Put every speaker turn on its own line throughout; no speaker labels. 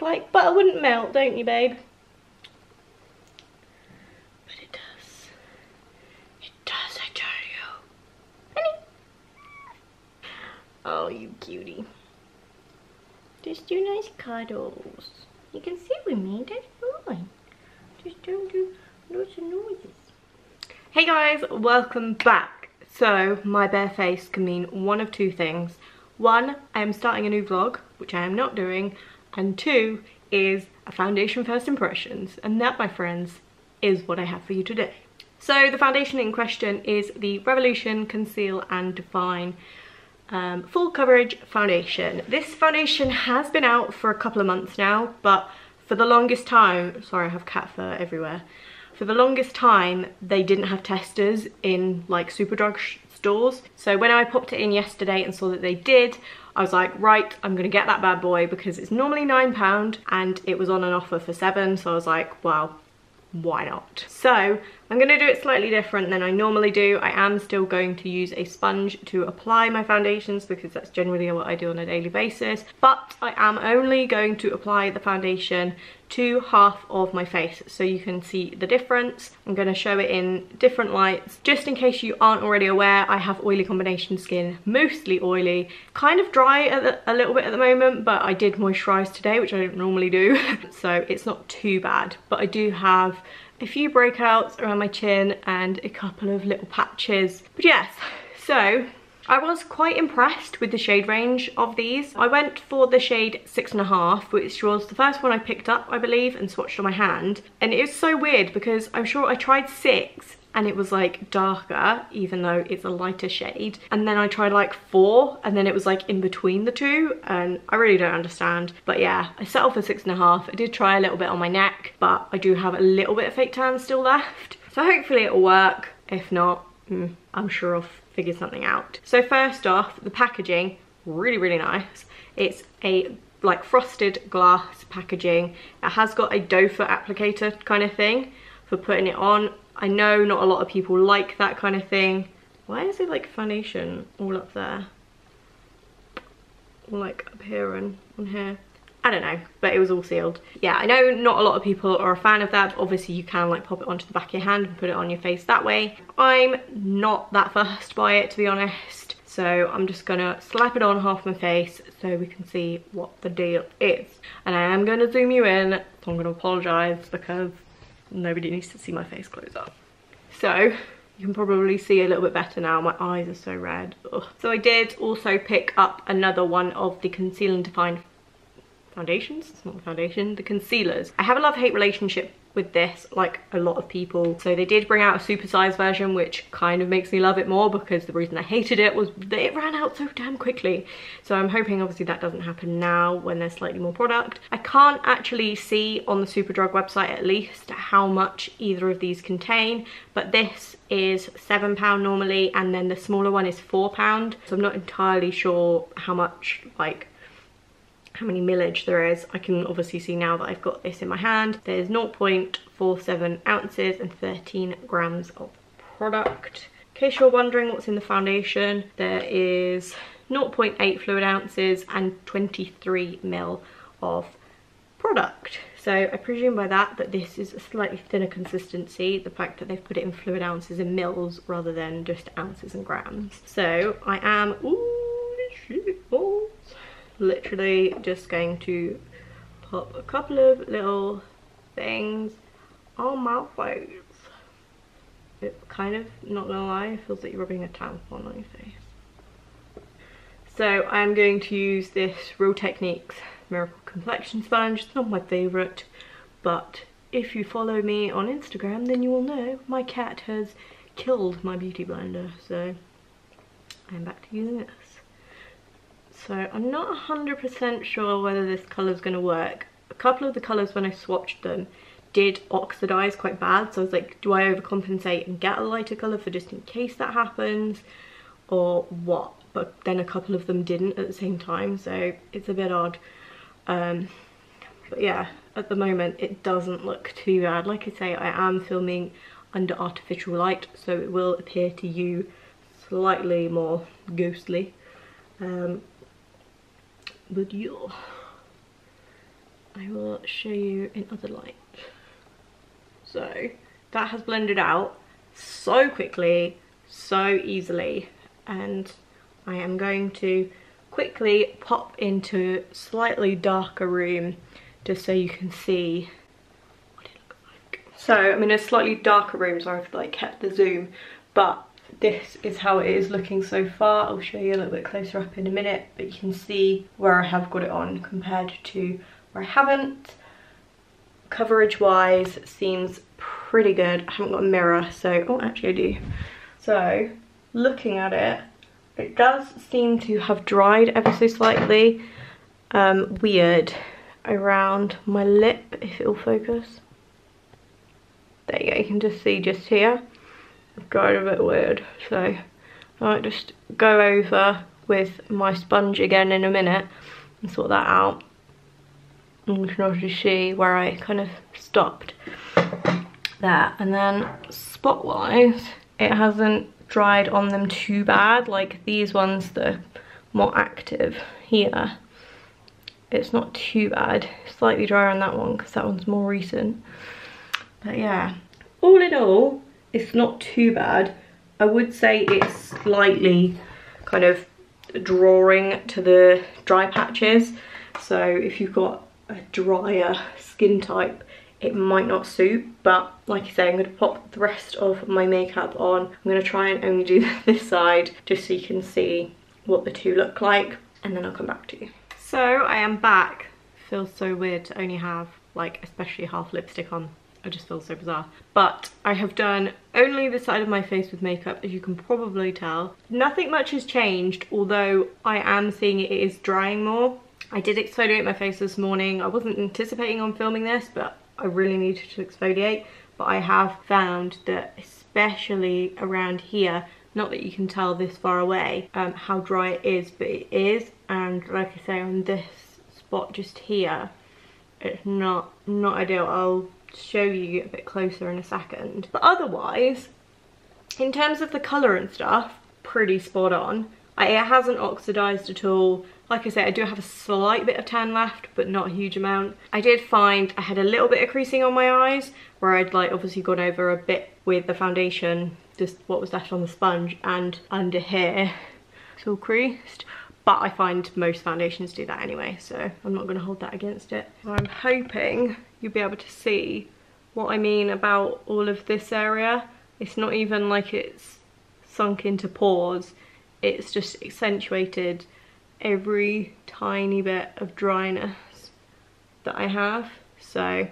act like butter wouldn't melt, don't you, babe? But it does. It does, I tell you. Honey. Oh, you cutie. Just do nice cuddles. You can sit with me, that's fine. Just don't do lots of noises. Hey guys, welcome back. So, my bare face can mean one of two things. One, I am starting a new vlog, which I am not doing. And two, is a foundation first impressions. And that, my friends, is what I have for you today. So, the foundation in question is the Revolution Conceal and Define full coverage foundation. This foundation has been out for a couple of months now, but for the longest time, sorry I have cat fur everywhere, for the longest time they didn't have testers in like Superdrug stores. So when I popped it in yesterday and saw that they did, I was like, right, I'm gonna get that bad boy because it's normally £9 and it was on an offer for £7, so I was like, well, why not? So I'm going to do it slightly different than I normally do. I am still going to use a sponge to apply my foundations because that's generally what I do on a daily basis, but I am only going to apply the foundation to half of my face so you can see the difference. I'm going to show it in different lights. Just in case you aren't already aware, I have oily combination skin, mostly oily, kind of dry a little bit at the moment, but I did moisturize today, which I don't normally do, so it's not too bad. But I do have a few breakouts around my chin and a couple of little patches. But yes, so I was quite impressed with the shade range of these. I went for the shade 6.5, which was the first one I picked up, I believe, and swatched on my hand. And it was so weird because I'm sure I tried 6 and it was like darker, even though it's a lighter shade. And then I tried like 4 and then it was like in between the two, and I really don't understand. But yeah, I settled for 6.5. I did try a little bit on my neck, but I do have a little bit of fake tan still left. So hopefully it'll work. If not, I'm sure I'll figure something out. So first off, the packaging, really nice. It's a like frosted glass packaging. It has got a doe foot applicator kind of thing for putting it on. I know not a lot of people like that kind of thing. Why is it like foundation all up there? Or like up here and on here? I don't know, but it was all sealed. Yeah, I know not a lot of people are a fan of that, but obviously you can like pop it onto the back of your hand and put it on your face that way. I'm not that fussed by it, to be honest. So I'm just gonna slap it on half my face so we can see what the deal is. And I am gonna zoom you in, so I'm gonna apologize because nobody needs to see my face close up. So you can probably see a little bit better now. My eyes are so red. Ugh. So I did also pick up another one of the Conceal and Define foundations. It's not the foundation, the concealers. I have a love-hate relationship with this, like a lot of people. So they did bring out a supersized version, which kind of makes me love it more because the reason I hated it was that it ran out so damn quickly. So I'm hoping obviously that doesn't happen now when there's slightly more product. I can't actually see on the Superdrug website at least how much either of these contain, but this is £7 normally and then the smaller one is £4. So I'm not entirely sure how much, like how many millage there is. I can obviously see now that I've got this in my hand. There's 0.47 ounces and 13 grams of product. In case you're wondering what's in the foundation, there is 0.8 fluid ounces and 23 ml of product. So I presume by that this is a slightly thinner consistency, the fact that they've put it in fluid ounces and mils rather than just ounces and grams. So I am, literally just going to pop a couple of little things on my face. It kind of, not gonna lie, feels like you're rubbing a tampon on your face. So I'm going to use this Real Techniques Miracle Complexion Sponge. It's not my favourite, but if you follow me on Instagram then you will know my cat has killed my beauty blender, so I'm back to using this. So I'm not 100% sure whether this colour is going to work. A couple of the colours when I swatched them did oxidize quite bad, so I was like, do I overcompensate and get a lighter colour for just in case that happens or what? But then a couple of them didn't at the same time, so it's a bit odd. But yeah, at the moment it doesn't look too bad. Like I say, I am filming under artificial light, so it will appear to you slightly more ghostly. But yeah, I will show you in other light. So that has blended out so quickly, so easily, and I am going to quickly pop into a slightly darker room just so you can see what it looks like. So I'm in a slightly darker room, so I've like kept the zoom, but this is how it is looking so far. I'll show you a little bit closer up in a minute, but you can see where I have got it on compared to where I haven't. Coverage wise seems pretty good. I haven't got a mirror, so oh, actually I do. So looking at it, it does seem to have dried ever so slightly. Weird around my lip, if it'll focus. There you go, you can just see just here. It's dried a bit weird, so I might just go over with my sponge again in a minute and sort that out. And you can also see where I kind of stopped there. And then spot wise, it hasn't dried on them too bad. Like these ones that are more active here, it's not too bad. Slightly drier on that one because that one's more recent. But yeah, all in all, it's not too bad. I would say it's slightly kind of drawing to the dry patches. So if you've got a drier skin type, it might not suit, but like I say, I'm going to pop the rest of my makeup on. I'm going to try and only do this side just so you can see what the two look like, and then I'll come back to you. So I am back. Feels so weird to only have like especially half lipstick on. I just feel so bizarre. But I have done only the side of my face with makeup, as you can probably tell. Nothing much has changed, although I am seeing it is drying more. I did exfoliate my face this morning. I wasn't anticipating on filming this, but I really needed to exfoliate. But I have found that especially around here, not that you can tell this far away how dry it is, but it is. And like I say, on this spot just here, it's not ideal. I'll show you a bit closer in a second. But otherwise, in terms of the colour and stuff, pretty spot on. It hasn't oxidised at all. Like I said, I do have a slight bit of tan left, but not a huge amount. I did find I had a little bit of creasing on my eyes, where I'd like obviously gone over a bit with the foundation, just what was left on the sponge, and under here it's all creased. But I find most foundations do that anyway, so I'm not going to hold that against it. I'm hoping you'll be able to see what I mean about all of this area. It's not even like it's sunk into pores, it's just accentuated every tiny bit of dryness that I have, so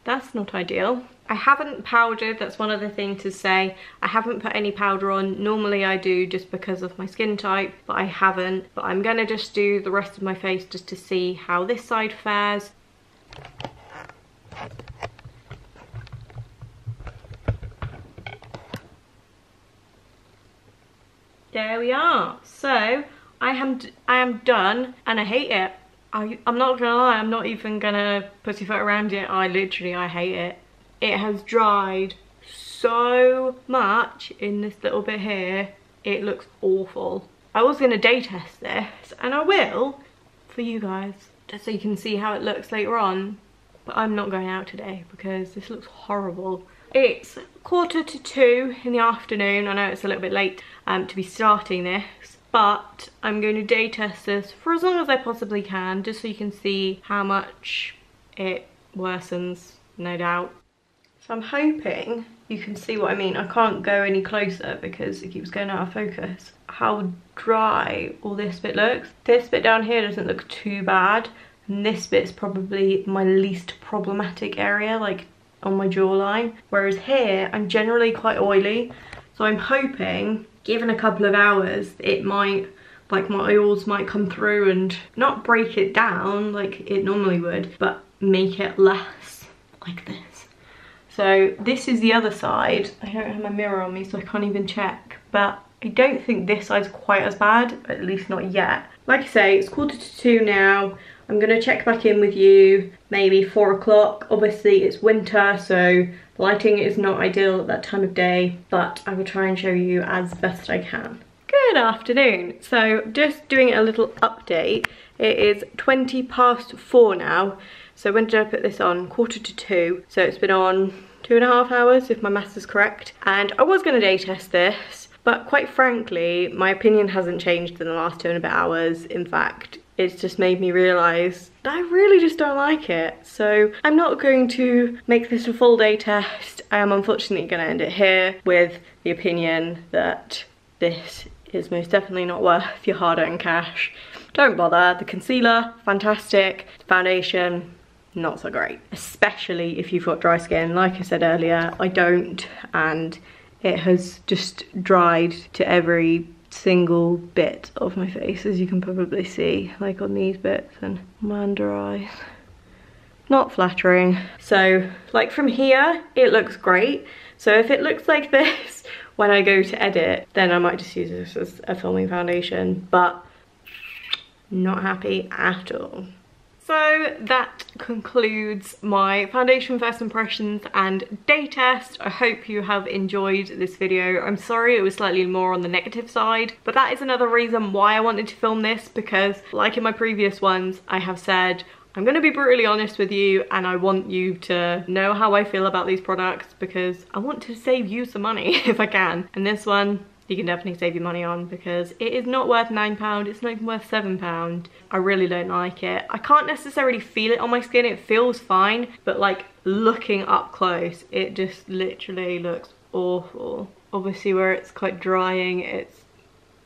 that's not ideal. I haven't powdered, that's one other thing to say. I haven't put any powder on. Normally I do just because of my skin type, but I haven't. But I'm gonna just do the rest of my face just to see how this side fares. There we are. So I am done, and I hate it. I'm not gonna lie, I'm not even gonna pussyfoot around it. I hate it. It has dried so much in this little bit here. It looks awful. I was gonna day test this, and I will for you guys, just so you can see how it looks later on. But I'm not going out today because this looks horrible. It's 1:45 in the afternoon. I know it's a little bit late to be starting this, but I'm going to day test this for as long as I possibly can, just so you can see how much it worsens, no doubt. So I'm hoping you can see what I mean. I can't go any closer because it keeps going out of focus. How dry all this bit looks. This bit down here doesn't look too bad, and this bit's probably my least problematic area, like on my jawline. Whereas here, I'm generally quite oily, so I'm hoping, given a couple of hours, it might, like my oils might come through and not break it down like it normally would, but make it less like this. So this is the other side. I don't have my mirror on me, so I can't even check, but I don't think this side's quite as bad, at least not yet. Like I say, it's 1:45 now. I'm gonna check back in with you maybe 4 o'clock. Obviously it's winter, so lighting is not ideal at that time of day, but I will try and show you as best I can. Good afternoon. So just doing a little update. It is 4:20 now. So when did I put this on? 1:45. So it's been on 2.5 hours if my maths is correct. And I was going to day test this, but quite frankly, my opinion hasn't changed in the last 2.5 hours. In fact, it's just made me realise that I really just don't like it. So I'm not going to make this a full day test. I am unfortunately going to end it here with the opinion that this is most definitely not worth your hard-earned cash. Don't bother. The concealer, fantastic. The foundation, not so great. Especially if you've got dry skin. Like I said earlier, I don't, and it has just dried to every single bit of my face, as you can probably see, like on these bits and my under eyes. Not flattering. So like from here it looks great. So if it looks like this when I go to edit, then I might just use this as a filming foundation, but not happy at all. So that concludes my foundation first impressions and day test. I hope you have enjoyed this video. I'm sorry it was slightly more on the negative side, but that is another reason why I wanted to film this, because like in my previous ones, I have said I'm going to be brutally honest with you and I want you to know how I feel about these products, because I want to save you some money if I can. And this one, you can definitely save your money on, because it is not worth £9, it's not even worth £7. I really don't like it. I can't necessarily feel it on my skin, it feels fine, but like looking up close, it just literally looks awful. Obviously where it's quite drying, it's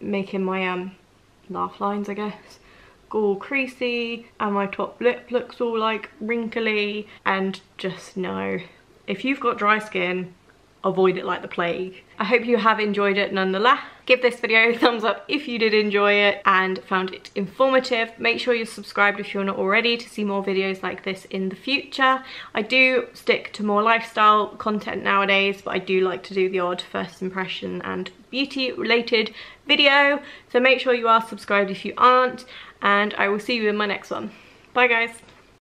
making my laugh lines, I guess, go all creasy, and my top lip looks all like wrinkly, and just no. If you've got dry skin, avoid it like the plague. I hope you have enjoyed it nonetheless. Give this video a thumbs up if you did enjoy it and found it informative. Make sure you're subscribed if you're not already to see more videos like this in the future. I do stick to more lifestyle content nowadays, but I do like to do the odd first impression and beauty related video. So make sure you are subscribed if you aren't, and I will see you in my next one. Bye guys.